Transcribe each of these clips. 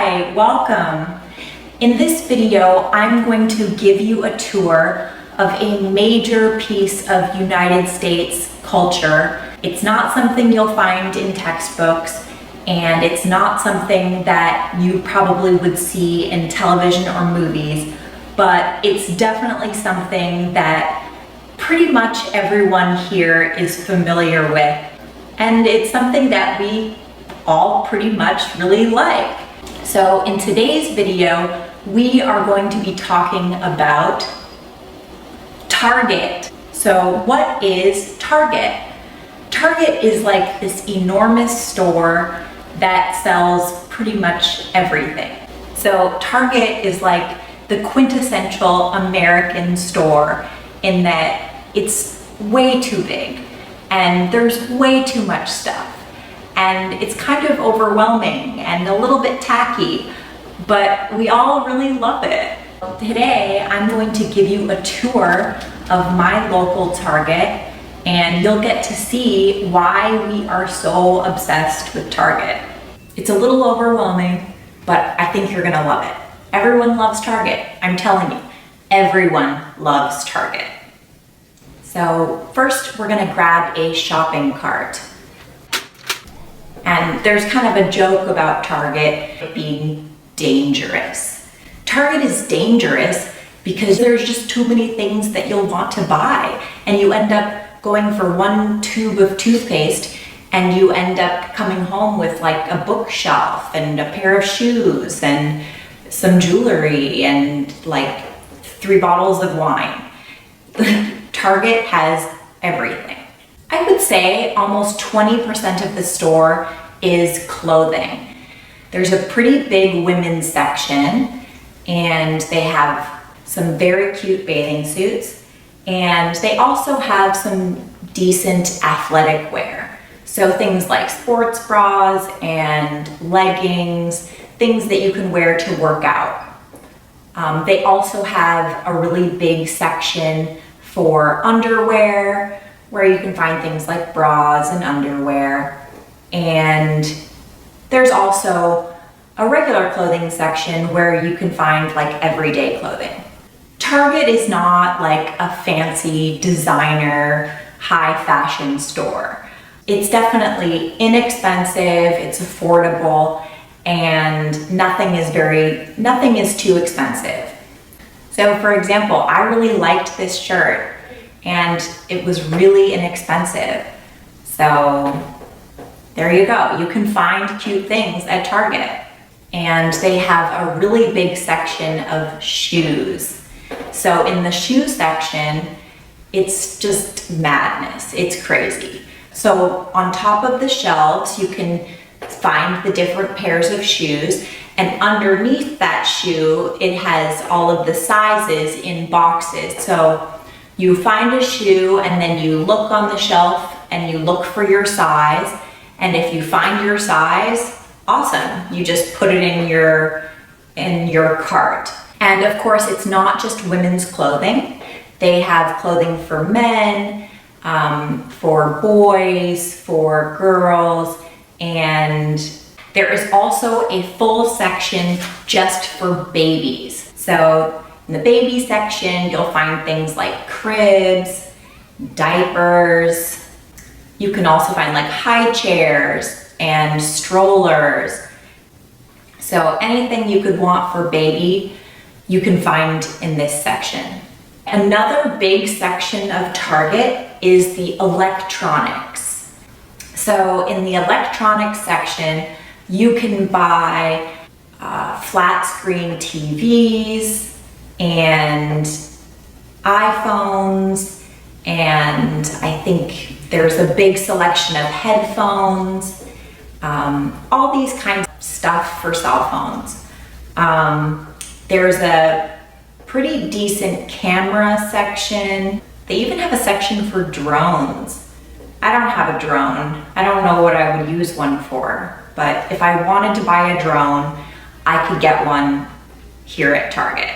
Hi, welcome. In this video, I'm going to give you a tour of a major piece of United States culture. It's not something you'll find in textbooks, and it's not something that you probably would see in television or movies, but it's definitely something that pretty much everyone here is familiar with, and it's something that we all pretty much really like. So in today's video, we are going to be talking about Target. So what is Target? Target is like this enormous store that sells pretty much everything. So Target is like the quintessential American store in that it's way too big and there's way too much stuff. And it's kind of overwhelming and a little bit tacky, but we all really love it. Today, I'm going to give you a tour of my local Target, and you'll get to see why we are so obsessed with Target. It's a little overwhelming, but I think you're gonna love it. Everyone loves Target, I'm telling you. Everyone loves Target. So first, we're gonna grab a shopping cart. And there's kind of a joke about Target being dangerous. Target is dangerous because there's just too many things that you'll want to buy, and you end up going for one tube of toothpaste and you end up coming home with like a bookshelf and a pair of shoes and some jewelry and like 3 bottles of wine. Target has everything. I would say almost 20% of the store is clothing. There's a pretty big women's section, and they have some very cute bathing suits, and they also have some decent athletic wear. So things like sports bras and leggings, things that you can wear to work out. They also have a really big section for underwear, where you can find things like bras and underwear. And there's also a regular clothing section where you can find like everyday clothing. Target is not like a fancy designer, high fashion store. It's definitely inexpensive, it's affordable, and nothing is too expensive. So for example, I really liked this shirt, and it was really inexpensive. So there you go. You can find cute things at Target. And they have a really big section of shoes. So in the shoe section, it's just madness. It's crazy. So on top of the shelves, you can find the different pairs of shoes, and underneath that shoe, it has all of the sizes in boxes. So you find a shoe and then you look on the shelf and you look for your size. And if you find your size, awesome. You just put it in your cart. And of course, it's not just women's clothing. They have clothing for men, for boys, for girls, and there is also a full section just for babies. So in the baby section, you'll find things like cribs, diapers. You can also find like high chairs and strollers. So anything you could want for baby, you can find in this section. Another big section of Target is the electronics. So in the electronics section, you can buy flat screen TVs and iPhones, and I think there's a big selection of headphones, all these kinds of stuff for cell phones. There's a pretty decent camera section. They even have a section for drones. I don't have a drone. I don't know what I would use one for, but if I wanted to buy a drone, I could get one here at Target.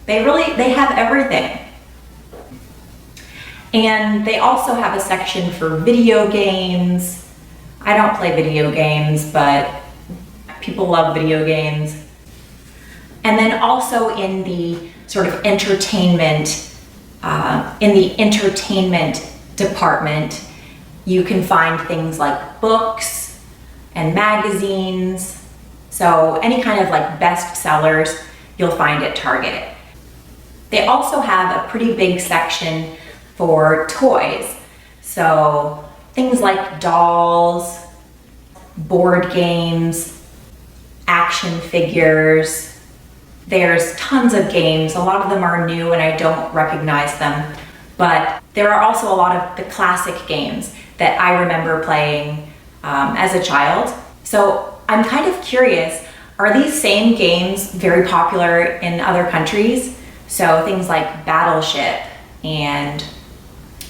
They have everything. And they also have a section for video games. I don't play video games, but people love video games. And then also in the sort of entertainment, department, you can find things like books and magazines. So any kind of like bestsellers you'll find at Target. They also have a pretty big section for toys. So things like dolls, board games, action figures. There's tons of games. A lot of them are new and I don't recognize them, but there are also a lot of the classic games that I remember playing as a child. So I'm kind of curious, are these same games very popular in other countries? So things like Battleship and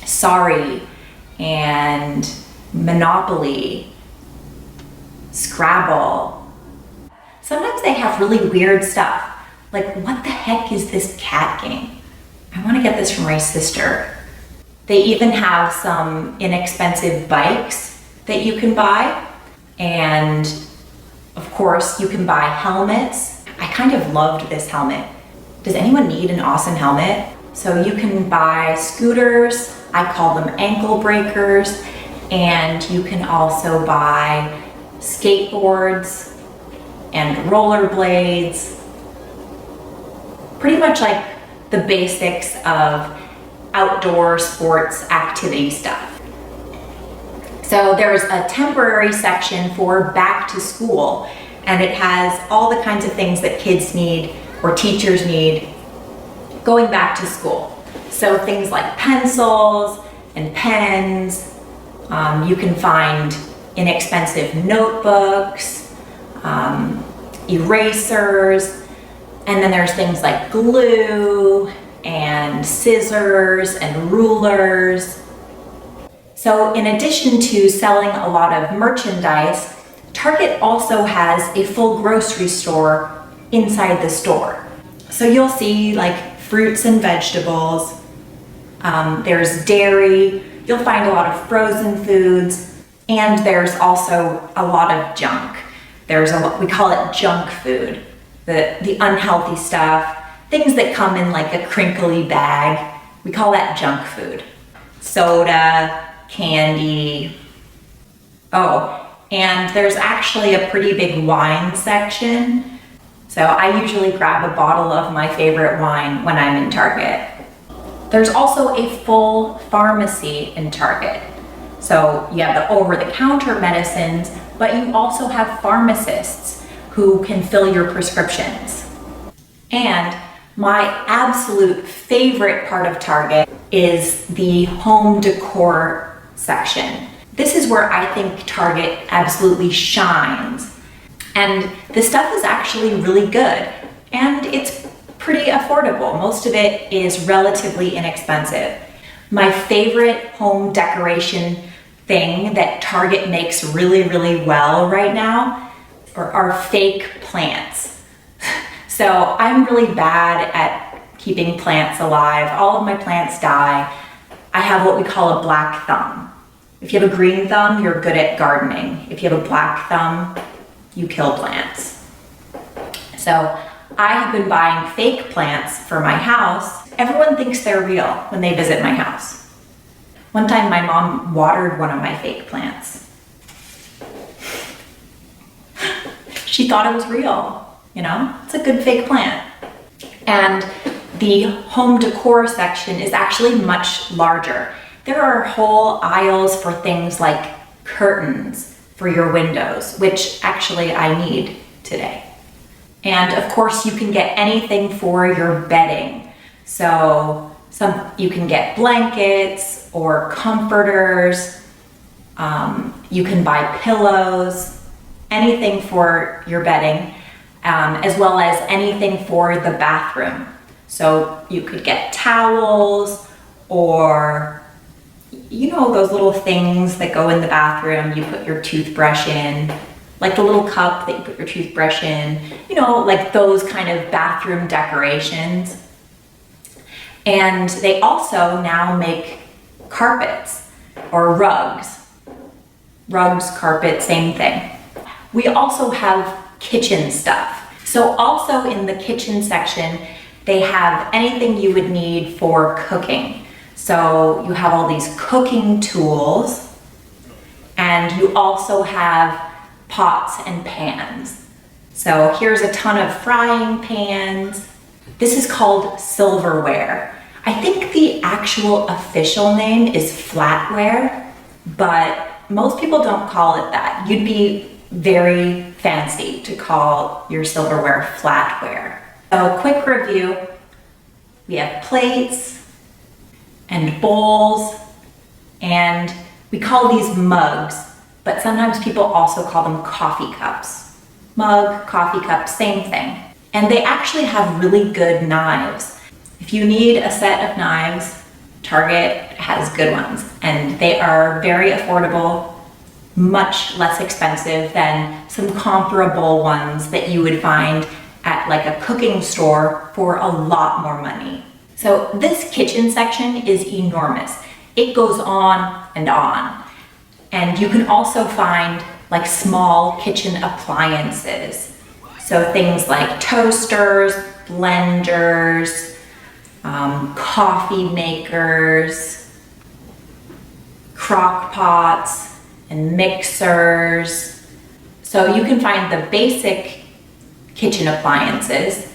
Sorry and Monopoly, Scrabble. Sometimes they have really weird stuff. Like, what the heck is this cat game? I want to get this from my sister. They even have some inexpensive bikes that you can buy. And of course, you can buy helmets. I kind of loved this helmet. Does anyone need an awesome helmet? So you can buy scooters. I call them ankle breakers. And you can also buy skateboards and rollerblades. Pretty much like the basics of outdoor sports activity stuff. So there's a temporary section for back to school, and it has all the kinds of things that kids need or teachers need going back to school. So things like pencils and pens. You can find inexpensive notebooks, erasers, and then there's things like glue and scissors and rulers. So in addition to selling a lot of merchandise, Target also has a full grocery store inside the store. So you'll see like fruits and vegetables, there's dairy, you'll find a lot of frozen foods, and there's also a lot of junk. We call it junk food, the unhealthy stuff, things that come in like a crinkly bag. We call that junk food. Soda, candy. Oh, and there's actually a pretty big wine section. So I usually grab a bottle of my favorite wine when I'm in Target. There's also a full pharmacy in Target. So you have the over-the-counter medicines, but you also have pharmacists who can fill your prescriptions. And my absolute favorite part of Target is the home decor section. This is where I think Target absolutely shines. And the stuff is actually really good, and it's pretty affordable. Most of it is relatively inexpensive. My favorite home decoration thing that Target makes really, really well right now are fake plants. So I'm really bad at keeping plants alive. All of my plants die. I have what we call a black thumb. If you have a green thumb, you're good at gardening. If you have a black thumb, you kill plants. So I have been buying fake plants for my house. Everyone thinks they're real when they visit my house. One time my mom watered one of my fake plants. She thought it was real, you know? It's a good fake plant. And the home decor section is actually much larger. There are whole aisles for things like curtains for your windows, which actually I need today. And of course you can get anything for your bedding. So you can get blankets or comforters, you can buy pillows, anything for your bedding, as well as anything for the bathroom. So you could get towels, or you know those little things that go in the bathroom, you put your toothbrush in, like the little cup that you put your toothbrush in, you know, like those kind of bathroom decorations. And they also now make carpets or rugs. Rugs, carpet, same thing. We also have kitchen stuff. So also in the kitchen section, they have anything you would need for cooking. So you have all these cooking tools, and you also have pots and pans. So here's a ton of frying pans. This is called silverware. I think the actual official name is flatware, but most people don't call it that. You'd be very fancy to call your silverware flatware. So quick review, we have plates and bowls, and we call these mugs, but sometimes people also call them coffee cups. Mug, coffee cup, same thing. And they actually have really good knives. If you need a set of knives, Target has good ones, and they are very affordable, much less expensive than some comparable ones that you would find at like a cooking store for a lot more money. So this kitchen section is enormous. It goes on. And you can also find like small kitchen appliances. So things like toasters, blenders, coffee makers, crock pots, and mixers. So you can find the basic kitchen appliances,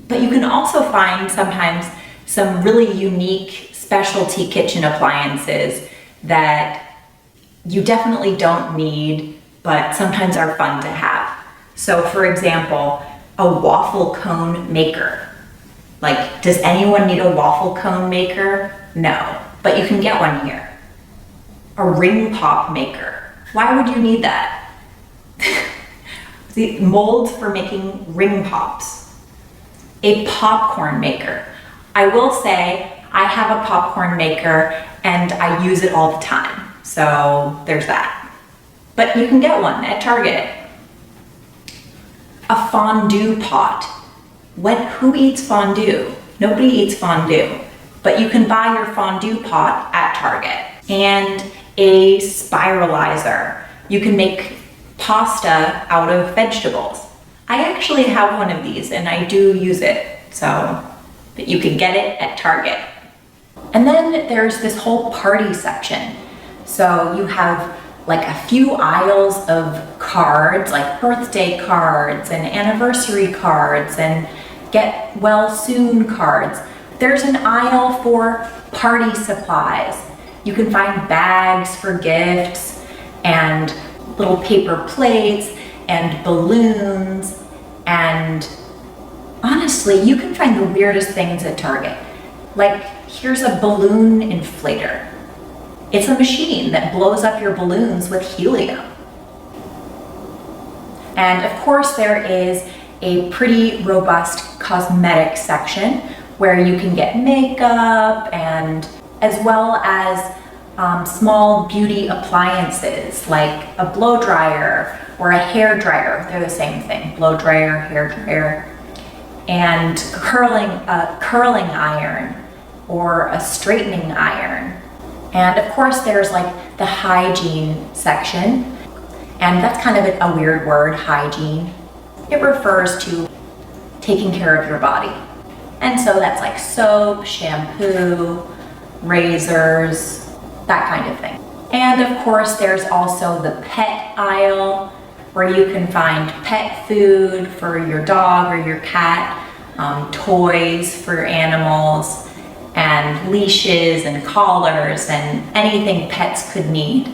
but you can also find sometimes some really unique specialty kitchen appliances that you definitely don't need, but sometimes are fun to have. So for example, a waffle cone maker. Like, does anyone need a waffle cone maker? No, but you can get one here. A ring pop maker. Why would you need that? The molds for making ring pops. A popcorn maker. I will say I have a popcorn maker and I use it all the time. So there's that. But you can get one at Target. A fondue pot. Who eats fondue? Nobody eats fondue. But you can buy your fondue pot at Target. And a spiralizer. You can make pasta out of vegetables. I actually have one of these and I do use it. But you can get it at Target. And then there's this whole party section. So you have like a few aisles of cards, like birthday cards and anniversary cards and get well soon cards. There's an aisle for party supplies. You can find bags for gifts and little paper plates and balloons, and honestly, you can find the weirdest things at Target. Like, here's a balloon inflator. It's a machine that blows up your balloons with helium. And of course, there is a pretty robust cosmetic section where you can get makeup, and as well as small beauty appliances like a blow dryer or a hair dryer. They're the same thing, blow dryer, hair dryer, and a curling iron or a straightening iron. And of course there's like the hygiene section, and that's kind of a weird word, hygiene. It refers to taking care of your body. And so that's like soap, shampoo, razors, that kind of thing. And of course there's also the pet aisle where you can find pet food for your dog or your cat, toys for animals, and leashes and collars and anything pets could need.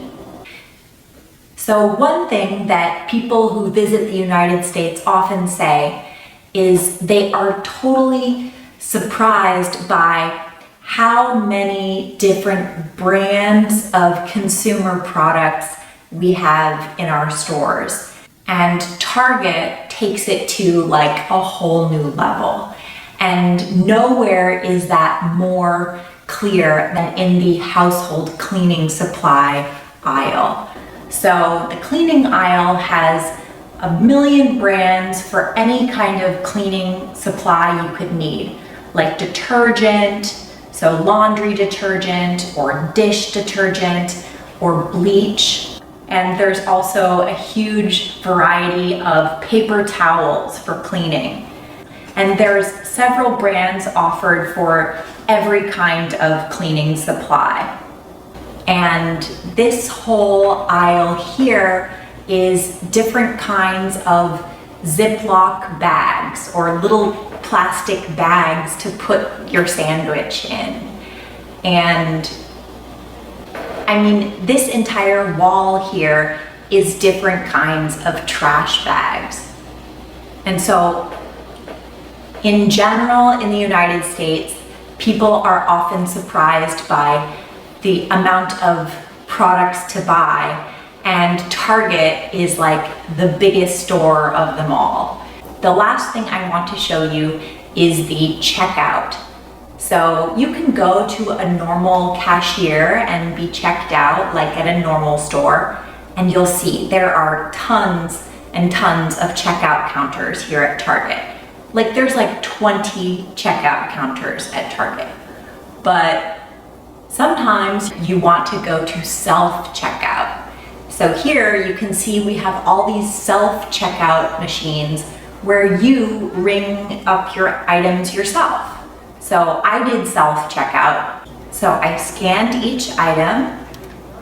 So one thing that people who visit the United States often say is they are totally surprised by how many different brands of consumer products we have in our stores. And Target takes it to like a whole new level. And nowhere is that more clear than in the household cleaning supply aisle. So the cleaning aisle has a million brands for any kind of cleaning supply you could need, like detergent, so laundry detergent or dish detergent or bleach. And there's also a huge variety of paper towels for cleaning. And there's several brands offered for every kind of cleaning supply. And this whole aisle here is different kinds of Ziploc bags or little plastic bags to put your sandwich in. And I mean, this entire wall here is different kinds of trash bags. And so, in general, in the United States, people are often surprised by the amount of products to buy, and Target is like the biggest store of them all. The last thing I want to show you is the checkout. So you can go to a normal cashier and be checked out like at a normal store, and you'll see there are tons and tons of checkout counters here at Target. Like there's like 20 checkout counters at Target. But sometimes you want to go to self-checkout. So here you can see we have all these self-checkout machines where you ring up your items yourself. So I did self-checkout. So I scanned each item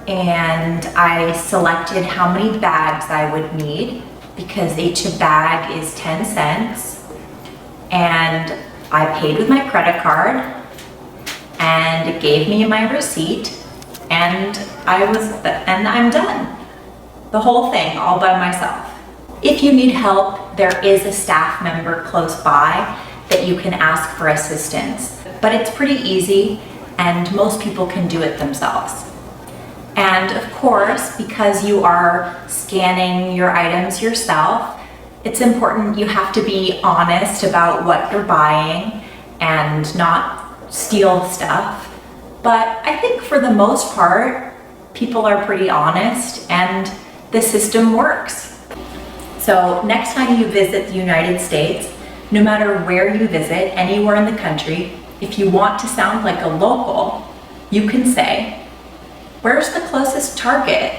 and I selected how many bags I would need because each bag is 10 cents. And I paid with my credit card and it gave me my receipt and I'm done. The whole thing all by myself. If you need help, there is a staff member close by that you can ask for assistance, but it's pretty easy and most people can do it themselves. And of course, because you are scanning your items yourself, it's important you have to be honest about what you're buying and not steal stuff. But I think for the most part, people are pretty honest and the system works. So next time you visit the United States, no matter where you visit, anywhere in the country, if you want to sound like a local, you can say, "Where's the closest Target?"